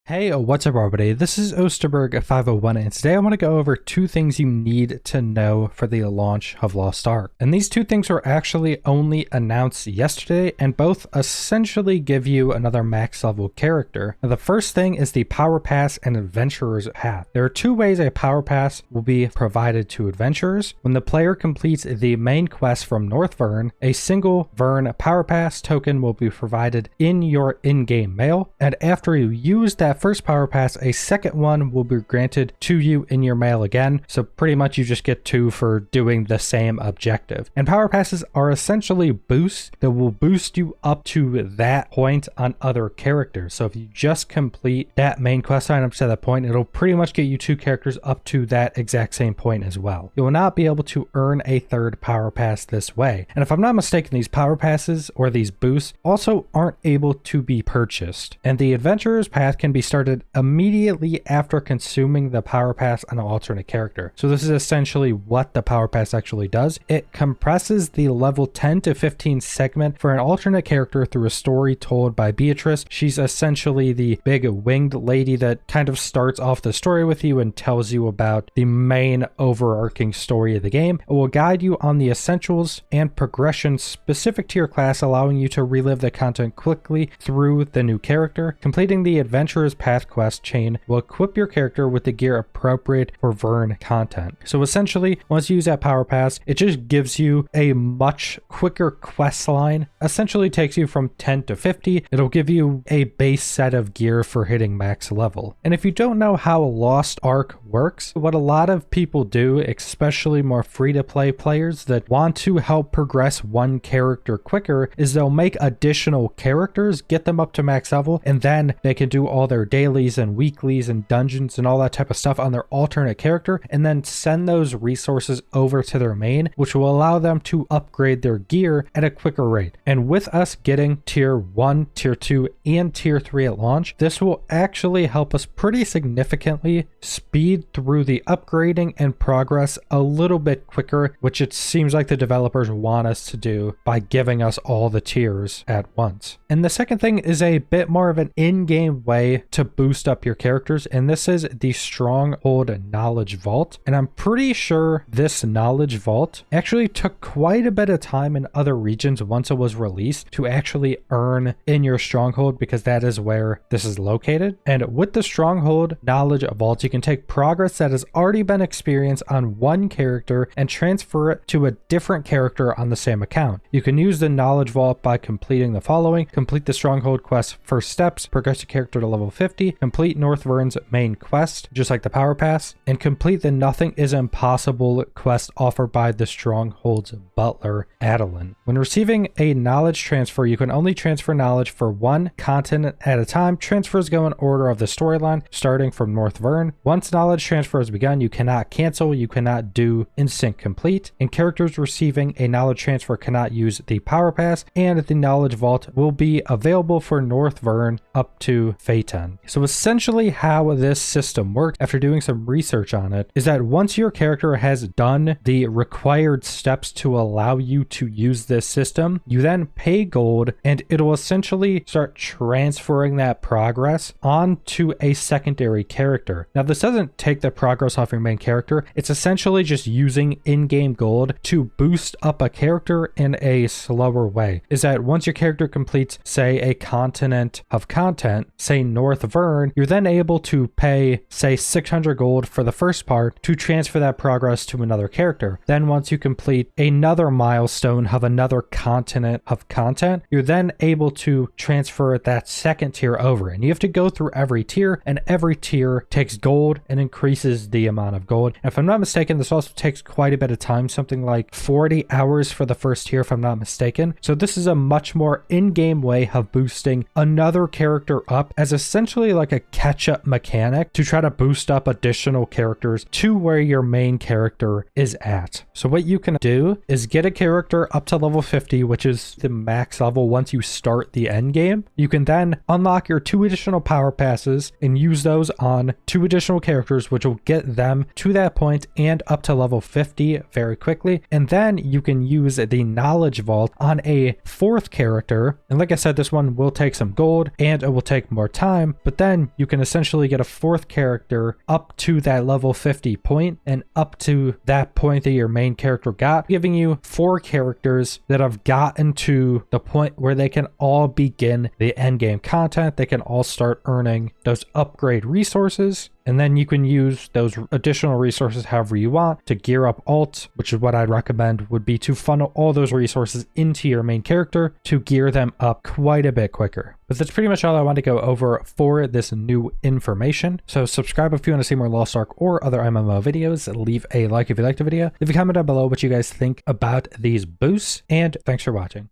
Hey, what's up everybody? This is Osterberg501 and today I want to go over two things you need to know for the launch of Lost Ark. And these two things were actually only announced yesterday and both essentially give you another max level character. Now, the first thing is the Power Pass and Adventurer's Path. There are two ways a Power Pass will be provided to adventurers. When the player completes the main quest from North Vern, a single Vern Power Pass token will be provided in your in-game mail, and after you use that first Power Pass, a second one will be granted to you in your mail again. So pretty much you just get two for doing the same objective. And Power Passes are essentially boosts that will boost you up to that point on other characters. So if you just complete that main quest line up to that point, it'll pretty much get you two characters up to that exact same point as well. You will not be able to earn a third Power Pass this way. And if I'm not mistaken, these Power Passes or these boosts also aren't able to be purchased. And the Adventurer's Path can be started immediately after consuming the Power Pass on an alternate character. So this is essentially what the Power Pass actually does. It compresses the level 10 to 15 segment for an alternate character through a story told by Beatrice. She's essentially the big winged lady that kind of starts off the story with you and tells you about the main overarching story of the game. It will guide you on the essentials and progression specific to your class, allowing you to relive the content quickly through the new character. Completing the Adventurer's Path quest chain will equip your character with the gear appropriate for Vern content. So essentially, once you use that Power Pass, it just gives you a much quicker quest line. Essentially takes you from 10 to 50. It'll give you a base set of gear for hitting max level. And if you don't know how Lost Ark works, what a lot of people do, especially more free-to-play players that want to help progress one character quicker, is they'll make additional characters, get them up to max level, and then they can do all their dailies and weeklies and dungeons and all that type of stuff on their alternate character, and then send those resources over to their main, which will allow them to upgrade their gear at a quicker rate. And with us getting tier 1, tier 2, and tier 3 at launch, this will actually help us pretty significantly speed through the upgrading and progress a little bit quicker, which it seems like the developers want us to do by giving us all the tiers at once. And the second thing is a bit more of an in-game way to boost up your characters, and this is the Stronghold Knowledge Vault. And I'm pretty sure this Knowledge Vault actually took quite a bit of time in other regions once it was released to actually earn in your Stronghold, because that is where this is located. And with the Stronghold Knowledge Vault, you can take progress that has already been experienced on one character and transfer it to a different character on the same account. You can use the Knowledge Vault by completing the following: complete the Stronghold quest first steps, progress your character to level 50, complete North Vern's main quest, just like the Power Pass, and complete the Nothing is Impossible quest offered by the Stronghold's butler, Adeline. When receiving a knowledge transfer, you can only transfer knowledge for one continent at a time. Transfers go in order of the storyline, starting from North Vern. Once knowledge transfer has begun, you cannot cancel, you cannot do instant complete, and characters receiving a knowledge transfer cannot use the Power Pass, and the Knowledge Vault will be available for North Vern up to Phaeton. So essentially how this system works, after doing some research on it, is that once your character has done the required steps to allow you to use this system, you then pay gold and it'll essentially start transferring that progress onto a secondary character. Now this doesn't take the progress off your main character, it's essentially just using in-game gold to boost up a character in a slower way. Is that once your character completes, say, a continent of content, say North Vern, you're then able to pay, say, 600 gold for the first part to transfer that progress to another character. Then once you complete another milestone of another continent of content, you're then able to transfer that second tier over. And you have to go through every tier, and every tier takes gold and increases the amount of gold. And if I'm not mistaken, this also takes quite a bit of time, something like 40 hours for the first tier, if I'm not mistaken. So this is a much more in-game way of boosting another character up as essentially like a catch-up mechanic to try to boost up additional characters to where your main character is at. So what you can do is get a character up to level 50, which is the max level once you start the end game. You can then unlock your 2 additional Power Passes and use those on 2 additional characters, characters, which will get them to that point and up to level 50 very quickly. And then you can use the knowledge vault on a fourth character. And like I said, this one will take some gold and it will take more time, but then you can essentially get a fourth character up to that level 50 point and up to that point that your main character got, giving you 4 characters that have gotten to the point where they can all begin the endgame content. They can all start earning those upgrade resources, and then you can use those additional resources however you want to gear up alts, which is what I'd recommend would be to funnel all those resources into your main character to gear them up quite a bit quicker. But that's pretty much all I want to go over for this new information. So subscribe if you want to see more Lost Ark or other MMO videos. Leave a like if you liked the video. Leave a comment down below what you guys think about these boosts, and thanks for watching.